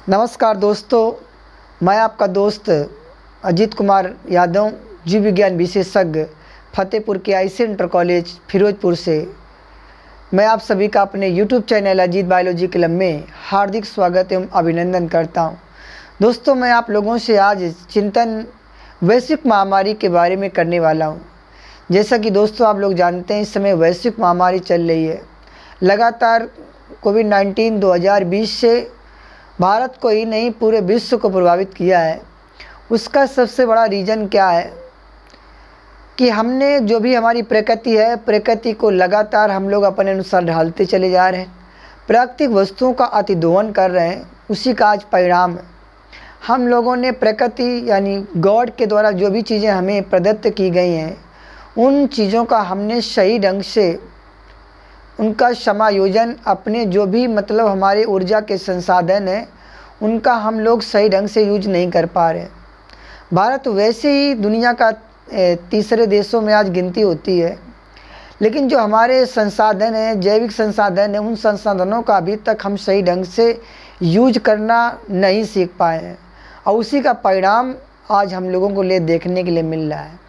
नमस्कार दोस्तों, मैं आपका दोस्त अजीत कुमार यादव, जीव विज्ञान विशेषज्ञ, फतेहपुर के आईसी इंटर कॉलेज फिरोजपुर से। मैं आप सभी का अपने YouTube channel Ajit biology club में हार्दिक स्वागत एवं अभिनंदन करता हूं। दोस्तों, मैं आप लोगों से आज चिंतन वैश्विक महामारी के बारे में करने वाला हूं। जैसा कि दोस्तों आप लोग जानते हैं, इस समय वैश्विक महामारी चल रही है। लगातार कोविड-19 2020 से भारत को ही नहीं पूरे विश्व को प्रभावित किया है। उसका सबसे बड़ा रीज़न क्या है कि हमने जो भी हमारी प्रकृति है, प्रकृति को लगातार हम लोग अपने अनुसार ढालते चले जा रहे हैं, प्राकृतिक वस्तुओं का अतिदोहन कर रहे हैं। उसी का आज परिणाम है। हम लोगों ने प्रकृति यानी गॉड के द्वारा जो भी चीज़ें हमें प्रदत्त की गई हैं, उन चीज़ों का हमने सही ढंग से उनका समायोजन अपने जो भी हमारे ऊर्जा के संसाधन हैं, उनका हम लोग सही ढंग से यूज नहीं कर पा रहे। भारत वैसे ही दुनिया का तीसरे देशों में आज गिनती होती है, लेकिन जो हमारे संसाधन हैं, जैविक संसाधन हैं, उन संसाधनों का अभी तक हम सही ढंग से यूज करना नहीं सीख पाए हैं, और उसी का परिणाम आज हम लोगों को देखने के लिए मिल रहा है।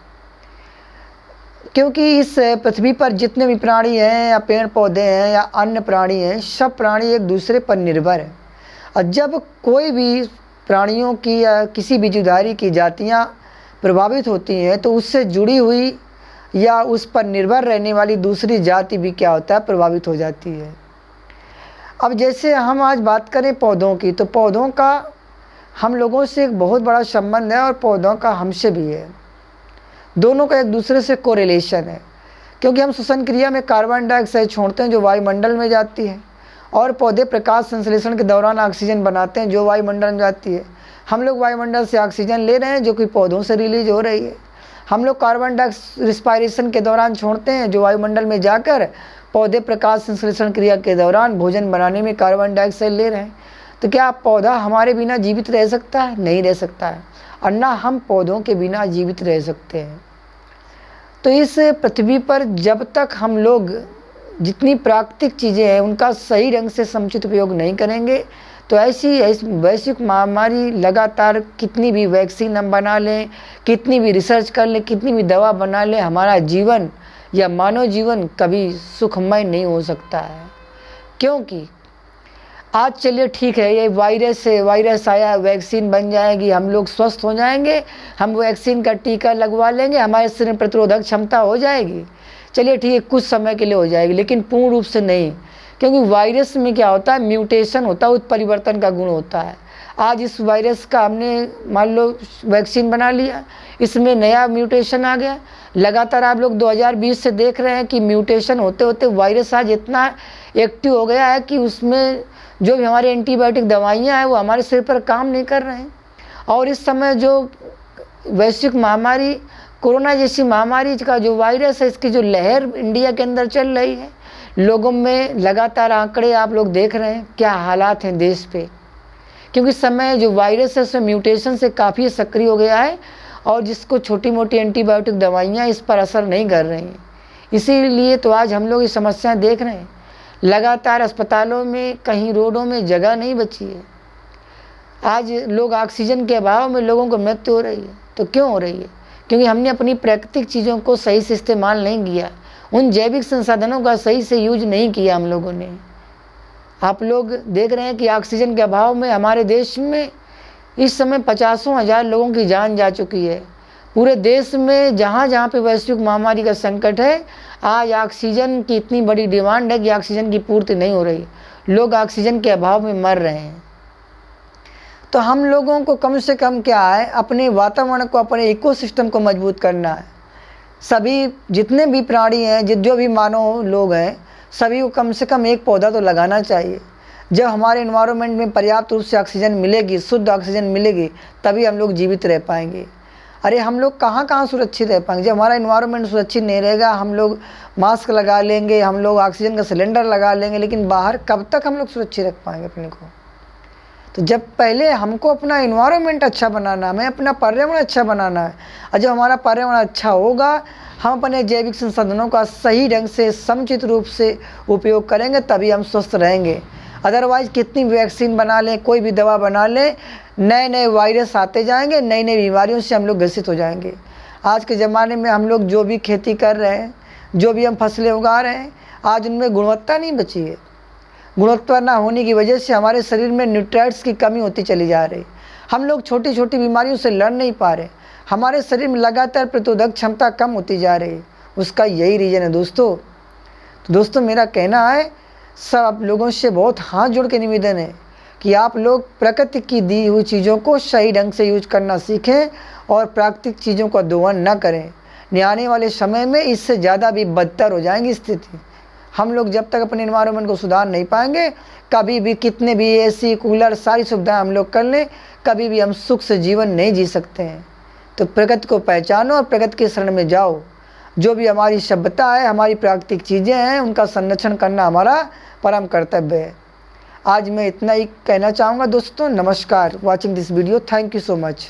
क्योंकि इस पृथ्वी पर जितने भी प्राणी हैं या पेड़ पौधे हैं या अन्य प्राणी हैं, सब प्राणी एक दूसरे पर निर्भर हैं। और जब कोई भी प्राणियों की या किसी भी जीवधारी की जातियां प्रभावित होती हैं, तो उससे जुड़ी हुई या उस पर निर्भर रहने वाली दूसरी जाति भी क्या होता है, प्रभावित हो जाती है। अब जैसे हम आज बात करें पौधों की, तो पौधों का हम लोगों से एक बहुत बड़ा संबंध है और पौधों का हमसे भी है। दोनों का एक दूसरे से कोरिलेशन है, क्योंकि हम श्वसन क्रिया में कार्बन डाइऑक्साइड छोड़ते हैं जो वायुमंडल में जाती है, और पौधे प्रकाश संश्लेषण के दौरान ऑक्सीजन बनाते हैं जो वायुमंडल में जाती है। हम लोग वायुमंडल से ऑक्सीजन ले रहे हैं जो कि पौधों से रिलीज हो रही है। हम लोग कार्बन डाइऑक्साइड रिस्पायरेशन के दौरान छोड़ते हैं जो वायुमंडल में जाकर पौधे प्रकाश संश्लेषण क्रिया के दौरान भोजन बनाने में कार्बन डाइऑक्साइड ले रहे हैं। तो क्या पौधा हमारे बिना जीवित रह सकता है? नहीं रह सकता है, और ना हम पौधों के बिना जीवित रह सकते हैं। तो इस पृथ्वी पर जब तक हम लोग जितनी प्राकृतिक चीज़ें हैं उनका सही ढंग से समुचित उपयोग नहीं करेंगे, तो ऐसी वैश्विक महामारी लगातार कितनी भी वैक्सीन हम बना लें, कितनी भी रिसर्च कर लें, कितनी भी दवा बना लें, हमारा जीवन या मानव जीवन कभी सुखमय नहीं हो सकता है। क्योंकि आज चलिए ठीक है, ये वायरस आया, वैक्सीन बन जाएगी, हम लोग स्वस्थ हो जाएंगे, हम वैक्सीन का टीका लगवा लेंगे, हमारे शरीर में प्रतिरोधक क्षमता हो जाएगी। चलिए ठीक है, कुछ समय के लिए हो जाएगी, लेकिन पूर्ण रूप से नहीं। क्योंकि वायरस में क्या होता है, म्यूटेशन होता है, उत्परिवर्तन का गुण होता है। आज इस वायरस का हमने मान लो वैक्सीन बना लिया, इसमें नया म्यूटेशन आ गया। लगातार आप लोग 2020 से देख रहे हैं कि म्यूटेशन होते होते वायरस आज इतना एक्टिव हो गया है कि उसमें जो भी हमारे एंटीबायोटिक दवाइयाँ हैं वो हमारे शरीर पर काम नहीं कर रहे हैं। और इस समय जो वैश्विक महामारी कोरोना जैसी महामारी का जो वायरस है, इसकी जो लहर इंडिया के अंदर चल रही है, लोगों में लगातार आंकड़े आप लोग देख रहे हैं क्या हालात हैं देश पे। क्योंकि इस समय जो वायरस है उसमें म्यूटेशन से काफ़ी सक्रिय हो गया है, और जिसको छोटी मोटी एंटीबायोटिक दवाइयाँ इस पर असर नहीं कर रही हैं। इसीलिए तो आज हम लोग ये समस्याएँ देख रहे हैं। लगातार अस्पतालों में, कहीं रोडों में जगह नहीं बची है। आज लोग ऑक्सीजन के अभाव में लोगों को मृत्यु हो रही है। तो क्यों हो रही है? क्योंकि हमने अपनी प्राकृतिक चीज़ों को सही से इस्तेमाल नहीं किया, उन जैविक संसाधनों का सही से यूज नहीं किया हम लोगों ने। आप लोग देख रहे हैं कि ऑक्सीजन के अभाव में हमारे देश में इस समय 50,000 लोगों की जान जा चुकी है। पूरे देश में जहाँ जहाँ पे वैश्विक महामारी का संकट है, आज ऑक्सीजन की इतनी बड़ी डिमांड है कि ऑक्सीजन की पूर्ति नहीं हो रही, लोग ऑक्सीजन के अभाव में मर रहे हैं। तो हम लोगों को कम से कम क्या है, अपने वातावरण को, अपने इकोसिस्टम को मजबूत करना है। सभी जितने भी प्राणी हैं, जो भी मानव लोग हैं, सभी को कम से कम एक पौधा तो लगाना चाहिए। जब हमारे एनवायरनमेंट में पर्याप्त रूप से ऑक्सीजन मिलेगी, शुद्ध ऑक्सीजन मिलेगी, तभी हम लोग जीवित रह पाएंगे। अरे हम लोग कहाँ सुरक्षित रह पाएंगे जब हमारा एनवायरनमेंट सुरक्षित नहीं रहेगा। हम लोग मास्क लगा लेंगे, हम लोग ऑक्सीजन का सिलेंडर लगा लेंगे, लेकिन बाहर कब तक हम लोग सुरक्षित रख पाएंगे अपने को? तो जब पहले हमको अपना एनवायरनमेंट अच्छा बनाना है, हमें अपना पर्यावरण अच्छा बनाना है, और जब हमारा पर्यावरण अच्छा होगा, हम अपने जैविक संसाधनों का सही ढंग से समुचित रूप से उपयोग करेंगे, तभी हम स्वस्थ रहेंगे। अदरवाइज़ कितनी वैक्सीन बना लें, कोई भी दवा बना लें, नए नए वायरस आते जाएंगे, नई नई बीमारियों से हम लोग ग्रसित हो जाएंगे। आज के ज़माने में हम लोग जो भी खेती कर रहे हैं, जो भी हम फसलें उगा रहे हैं, आज उनमें गुणवत्ता नहीं बची है। गुणवत्ता ना होने की वजह से हमारे शरीर में न्यूट्रिएंट्स की कमी होती चली जा रही। हम लोग छोटी छोटी बीमारियों से लड़ नहीं पा रहे। हमारे शरीर में लगातार प्रतिरोधक क्षमता कम होती जा रही है। उसका यही रीज़न है दोस्तों। तो दोस्तों, मेरा कहना है, सब लोगों से बहुत हाथ जोड़ के निवेदन है कि आप लोग प्रकृति की दी हुई चीज़ों को सही ढंग से यूज करना सीखें और प्राकृतिक चीज़ों का दोहन न करें। आने वाले समय में इससे ज़्यादा भी बदतर हो जाएंगी स्थिति। हम लोग जब तक अपने एनवायरनमेंट को सुधार नहीं पाएंगे, कभी भी कितने भी एसी कूलर सारी सुविधाएं हम लोग कर लें, कभी भी हम सुख से जीवन नहीं जी सकते हैं। तो प्रकृति को पहचानो और प्रकृति के शरण में जाओ। जो भी हमारी सभ्यता है, हमारी प्राकृतिक चीज़ें हैं, उनका संरक्षण करना हमारा परम कर्तव्य है। आज मैं इतना ही कहना चाहूँगा दोस्तों। नमस्कार। Watching this video, thank you so much.